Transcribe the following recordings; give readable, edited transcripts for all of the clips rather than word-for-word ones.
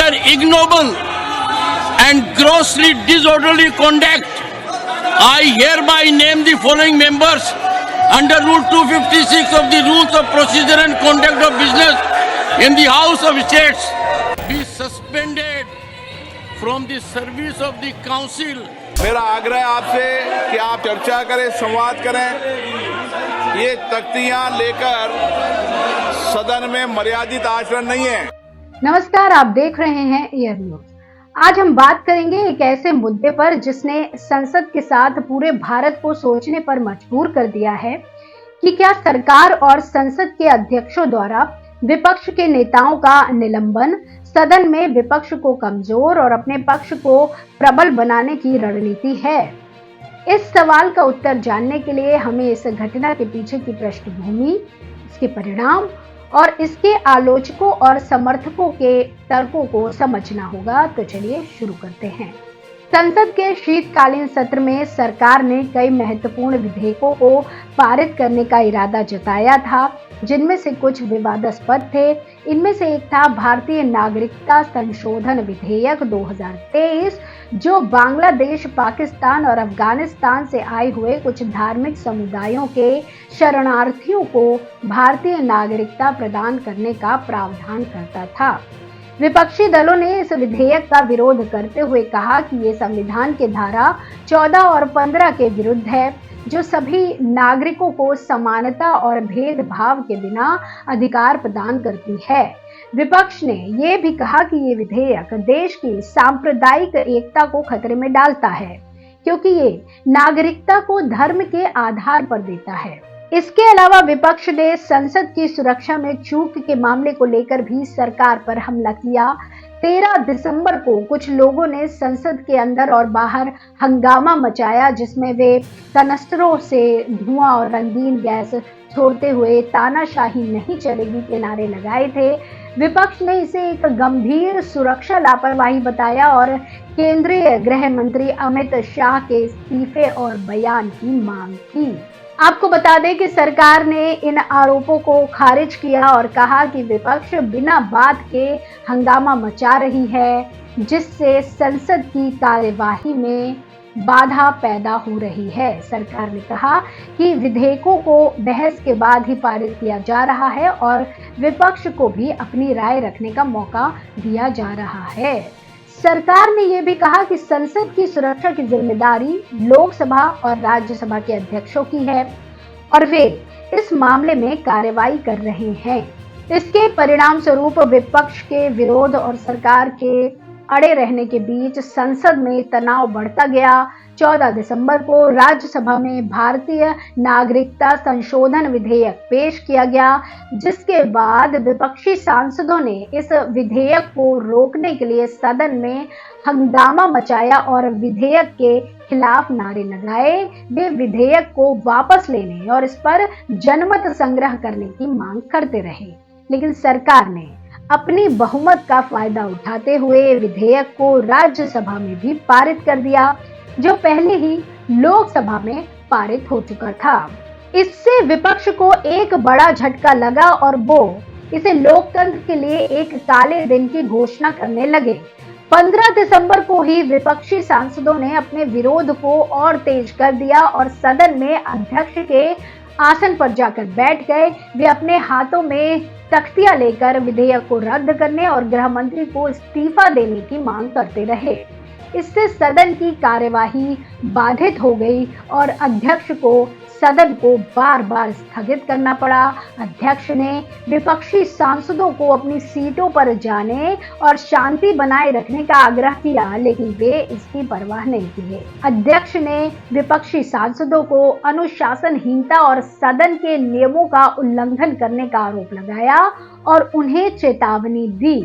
their ignoble and grossly disorderly conduct, I hereby name the following members under Rule 256 of the Rules of Procedure and Conduct of Business in the House of States be suspended from the service of the Council. मेरा आग्रह है आपसे कि आप चर्चा करें, संवाद करें। ये तख्तियां लेकर सदन में मर्यादित आचरण नहीं है। नमस्कार, आप देख रहे हैं एयर न्यूज। आज हम बात करेंगे एक ऐसे मुद्दे पर जिसने संसद के साथ पूरे भारत को सोचने पर मजबूर कर दिया है कि क्या सरकार और संसद के अध्यक्षों द्वारा विपक्ष के नेताओं का निलंबन सदन में विपक्ष को कमजोर और अपने पक्ष को प्रबल बनाने की रणनीति है। इस सवाल का उत्तर जानने के लिए हमें इस घटना के पीछे की पृष्ठभूमि, इसके परिणाम और इसके आलोचकों और समर्थकों के तर्कों को समझना होगा। तो चलिए शुरू करते हैं। संसद के शीतकालीन सत्र में सरकार ने कई महत्वपूर्ण विधेयकों को पारित करने का इरादा जताया था, जिनमें से कुछ विवादास्पद थे। इनमें से एक था भारतीय नागरिकता संशोधन विधेयक 2023, जो बांग्लादेश, पाकिस्तान और अफगानिस्तान से आए हुए कुछ धार्मिक समुदायों के शरणार्थियों को भारतीय नागरिकता प्रदान करने का प्रावधान करता था। विपक्षी दलों ने इस विधेयक का विरोध करते हुए कहा कि ये संविधान के धारा 14 और 15 के विरुद्ध है, जो सभी नागरिकों को समानता और भेदभाव के बिना अधिकार प्रदान करती है। विपक्ष ने यह भी कहा कि ये विधेयक देश की सांप्रदायिक एकता को खतरे में डालता है, क्योंकि ये नागरिकता को धर्म के आधार पर देता है। इसके अलावा विपक्ष ने संसद की सुरक्षा में चूक के मामले को लेकर भी सरकार पर हमला किया। 13 दिसंबर को कुछ लोगों ने संसद के अंदर और बाहर हंगामा मचाया, जिसमें वे कनस्तरों से धुआं और रंगीन गैस छोड़ते हुए तानाशाही नहीं चलेगी के नारे लगाए थे। विपक्ष ने इसे एक गंभीर सुरक्षा लापरवाही बताया और केंद्रीय गृह मंत्री अमित शाह के इस्तीफे और बयान की मांग की। आपको बता दें कि सरकार ने इन आरोपों को खारिज किया और कहा कि विपक्ष बिना बात के हंगामा मचा रही है, जिससे संसद की कार्यवाही में बाधा पैदा हो रही है। सरकार ने कहा कि विधेयकों को बहस के बाद ही पारित किया जा रहा है और विपक्ष को भी अपनी राय रखने का मौका दिया जा रहा है। सरकार ने यह भी कहा कि संसद की सुरक्षा की जिम्मेदारी लोकसभा और राज्यसभा के अध्यक्षों की है और वे इस मामले में कार्रवाई कर रहे हैं। इसके परिणाम स्वरूप विपक्ष के विरोध और सरकार के अड़े रहने के बीच संसद में तनाव बढ़ता गया। 14 दिसंबर को राज्यसभा में भारतीय नागरिकता संशोधन विधेयक पेश किया गया, जिसके बाद विपक्षी सांसदों ने इस विधेयक को रोकने के लिए सदन में हंगामा मचाया और विधेयक के खिलाफ नारे लगाए। वे विधेयक को वापस लेने और इस पर जनमत संग्रह करने की मांग करते रहे, लेकिन सरकार ने अपनी बहुमत का फायदा उठाते हुए विधेयक को राज्यसभा में भी पारित कर दिया, जो पहले ही लोकसभा में पारित हो चुका था। इससे विपक्ष को एक बड़ा झटका लगा और वो इसे लोकतंत्र के लिए एक काले दिन की घोषणा करने लगे। 15 दिसंबर को ही विपक्षी सांसदों ने अपने विरोध को और तेज कर दिया और सदन में अध्यक्ष के आसन पर जाकर बैठ गए। वे अपने हाथों में तख्तियां लेकर विधेयक को रद्द करने और गृह मंत्री को इस्तीफा देने की मांग करते रहे। इससे सदन की कार्यवाही बाधित हो गई और अध्यक्ष को सदन को बार बार स्थगित करना पड़ा। अध्यक्ष ने विपक्षी सांसदों को अपनी सीटों पर जाने और शांति बनाए रखने का आग्रह किया, लेकिन वे इसकी परवाह नहीं किए। अध्यक्ष ने विपक्षी सांसदों को अनुशासनहीनता और सदन के नियमों का उल्लंघन करने का आरोप लगाया और उन्हें चेतावनी दी।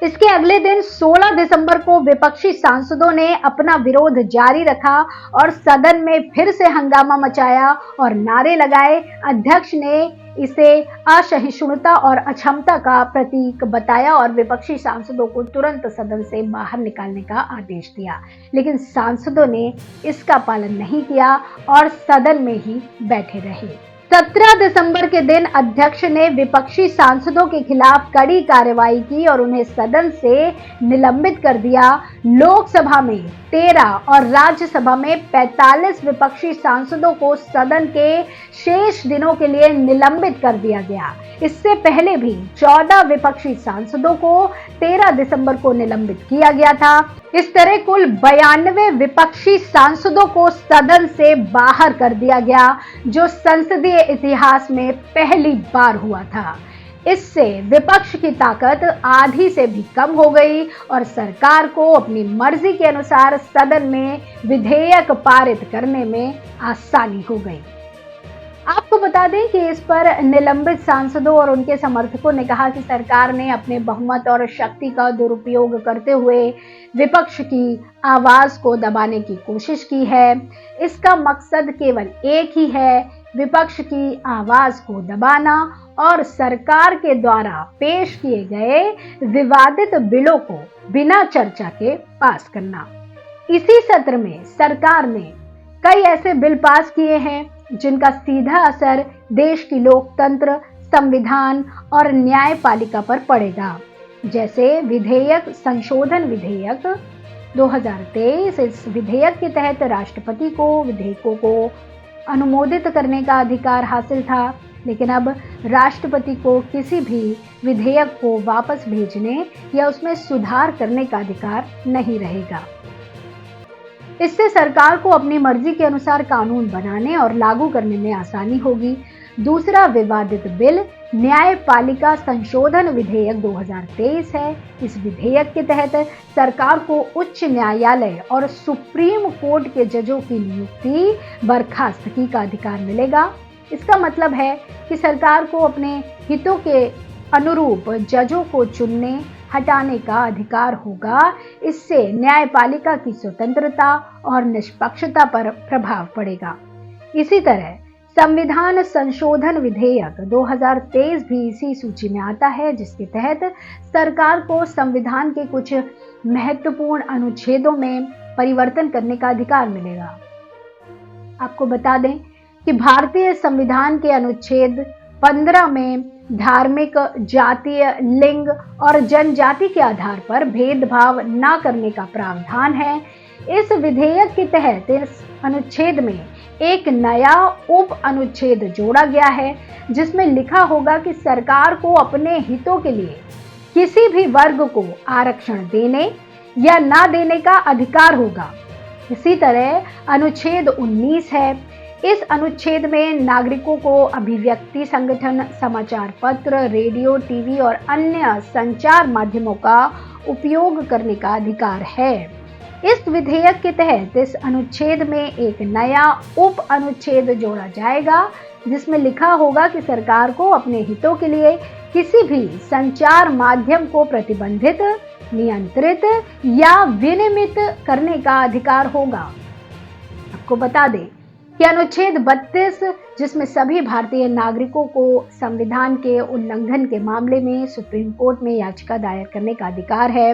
इसके अगले दिन 16 दिसंबर को विपक्षी सांसदों ने अपना विरोध जारी रखा और सदन में फिर से हंगामा मचाया और नारे लगाए। अध्यक्ष ने इसे असहिष्णुता और अक्षमता का प्रतीक बताया और विपक्षी सांसदों को तुरंत सदन से बाहर निकालने का आदेश दिया, लेकिन सांसदों ने इसका पालन नहीं किया और सदन में ही बैठे रहे। 17 दिसंबर के दिन अध्यक्ष ने विपक्षी सांसदों के खिलाफ कड़ी कार्रवाई की और उन्हें सदन से निलंबित कर दिया। लोकसभा में 13 और राज्यसभा में 45 विपक्षी सांसदों को सदन के शेष दिनों के लिए निलंबित कर दिया गया। इससे पहले भी 14 विपक्षी सांसदों को 13 दिसंबर को निलंबित किया गया था। इस तरह कुल 92 विपक्षी सांसदों को सदन से बाहर कर दिया गया, जो संसदीय इतिहास में पहली बार हुआ था। इससे विपक्ष की ताकत आधी से भी कम हो गई और सरकार को अपनी मर्जी के अनुसार सदन में विधेयक पारित करने में आसानी हो गई। आपको बता दें कि इस पर निलंबित सांसदों और उनके समर्थकों ने कहा कि सरकार ने अपने बहुमत और शक्ति का दुरुपयोग करते हुए विपक्ष की आवाज को दबाने की कोशिश की है। इसका मकसद केवल एक ही है, विपक्ष की आवाज को दबाना और सरकार के द्वारा पेश किए गए विवादित बिलों को बिना चर्चा के पास करना। इसी सत्र में सरकार ने कई ऐसे बिल पास किए हैं जिनका सीधा असर देश की लोकतंत्र, संविधान और न्यायपालिका पर पड़ेगा, जैसे विधेयक संशोधन विधेयक 2023। इस विधेयक के तहत राष्ट्रपति को विधेयकों को अनुमोदित करने का अधिकार हासिल था, लेकिन अब राष्ट्रपति को किसी भी विधेयक को वापस भेजने या उसमें सुधार करने का अधिकार नहीं रहेगा। इससे सरकार को अपनी मर्जी के अनुसार कानून बनाने और लागू करने में आसानी होगी। दूसरा विवादित बिल न्यायपालिका संशोधन विधेयक 2023 है। इस विधेयक के तहत सरकार को उच्च न्यायालय और सुप्रीम कोर्ट के जजों की नियुक्ति, बर्खास्तगी का अधिकार मिलेगा। इसका मतलब है कि सरकार को अपने हितों के अनुरूप जजों को चुनने, हटाने का अधिकार होगा। इससे न्यायपालिका की स्वतंत्रता और निष्पक्षता पर प्रभाव पड़ेगा। इसी तरह संविधान संशोधन विधेयक 2023 भी इसी सूची में आता है, जिसके तहत सरकार को संविधान के कुछ महत्वपूर्ण अनुच्छेदों में परिवर्तन करने का अधिकार मिलेगा। आपको बता दें कि भारतीय संविधान के अनुच्छेद 15 में धार्मिक, जातीय, लिंग और जनजाति के आधार पर भेदभाव न करने का प्रावधान है। इस विधेयक के तहत इस अनुच्छेद में एक नया उप अनुच्छेद जोड़ा गया है, जिसमें लिखा होगा कि सरकार को अपने हितों के लिए किसी भी वर्ग को आरक्षण देने या ना देने का अधिकार होगा। इसी तरह अनुच्छेद 19 है। इस अनुच्छेद में नागरिकों को अभिव्यक्ति संगठन, समाचार पत्र, रेडियो, टीवी और अन्य संचार माध्यमों का उपयोग करने का अधिकार है। इस विधेयक के तहत इस अनुच्छेद में एक नया उप अनुच्छेद जोड़ा जाएगा, जिसमें लिखा होगा कि सरकार को अपने हितों के लिए किसी भी संचार माध्यम को प्रतिबंधित, नियंत्रित या विनियमित करने का अधिकार होगा। आपको बता दें कि अनुच्छेद 32, जिसमें सभी भारतीय नागरिकों को संविधान के उल्लंघन के मामले में सुप्रीम कोर्ट में याचिका दायर करने का अधिकार है,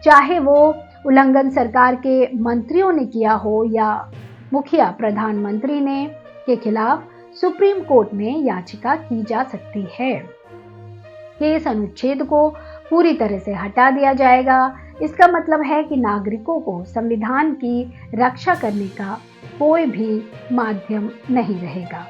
चाहे वो उल्लंघन सरकार के मंत्रियों ने किया हो या मुखिया प्रधानमंत्री ने के खिलाफ सुप्रीम कोर्ट में याचिका की जा सकती है कि इस अनुच्छेद को पूरी तरह से हटा दिया जाएगा। इसका मतलब है कि नागरिकों को संविधान की रक्षा करने का कोई भी माध्यम नहीं रहेगा।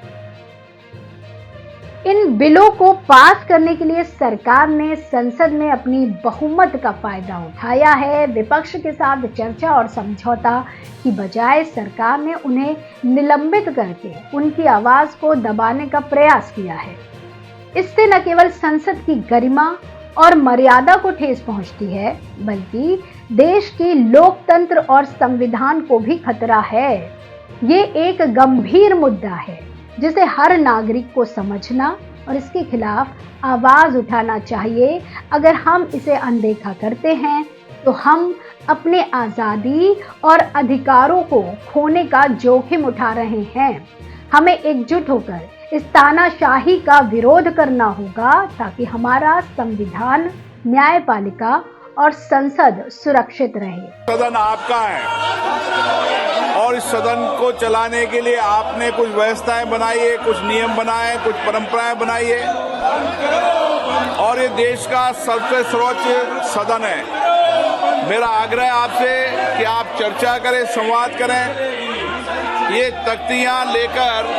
इन बिलों को पास करने के लिए सरकार ने संसद में अपनी बहुमत का फायदा उठाया है। विपक्ष के साथ चर्चा और समझौता की बजाय सरकार ने उन्हें निलंबित करके उनकी आवाज को दबाने का प्रयास किया है। इससे न केवल संसद की गरिमा और मर्यादा को ठेस पहुंचती है, बल्कि देश की लोकतंत्र और संविधान को भी खतरा है। ये एक गंभीर मुद्दा है जिसे हर नागरिक को समझना और इसके खिलाफ आवाज उठाना चाहिए। अगर हम इसे अनदेखा करते हैं तो हम अपने आजादी और अधिकारों को खोने का जोखिम उठा रहे हैं। हमें एकजुट होकर इस तानाशाही का विरोध करना होगा ताकि हमारा संविधान, न्यायपालिका और संसद सुरक्षित रहे। सदन आपका है। और इस सदन को चलाने के लिए आपने कुछ व्यवस्थाएं बनाई है, कुछ नियम बनाए, कुछ परंपराएं बनाई है और ये देश का सबसे सर्वोच्च सदन है। मेरा आग्रह है आपसे कि आप चर्चा करें, संवाद करें। ये तख्तियां लेकर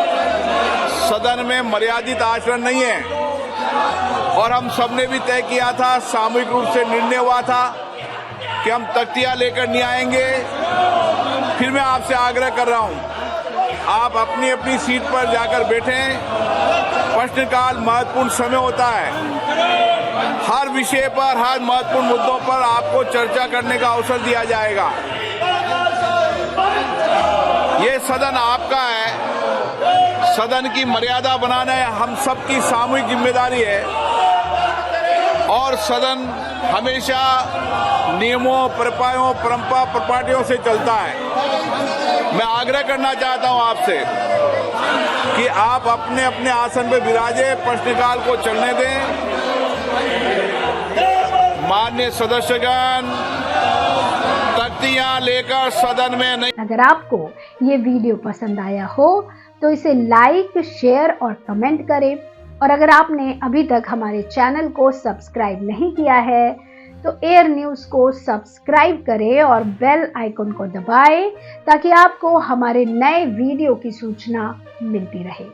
सदन में मर्यादित आचरण नहीं है और हम सबने भी तय किया था, सामूहिक रूप से निर्णय हुआ था कि हम तख्तियां लेकर नहीं आएंगे। फिर मैं आपसे आग्रह कर रहा हूं, आप अपनी अपनी सीट पर जाकर बैठें। प्रश्नकाल महत्वपूर्ण समय होता है। हर विषय पर, हर महत्वपूर्ण मुद्दों पर आपको चर्चा करने का अवसर दिया जाएगा। ये सदन आपका है। सदन की मर्यादा बनाना हम सबकी सामूहिक जिम्मेदारी है और सदन हमेशा नियमों, परंपराओं, प्रॉपर्टियों से चलता है। मैं आग्रह करना चाहता हूं आपसे कि आप अपने अपने आसन पर विराजे, प्रश्नकाल को चलने दें। माननीय सदस्यगण, तख्तियां लेकर सदन में नहीं। अगर आपको ये वीडियो पसंद आया हो तो इसे लाइक, शेयर और कमेंट करें और अगर आपने अभी तक हमारे चैनल को सब्सक्राइब नहीं किया है तो एयर न्यूज़ को सब्सक्राइब करें और बेल आइकन को दबाएं ताकि आपको हमारे नए वीडियो की सूचना मिलती रहे।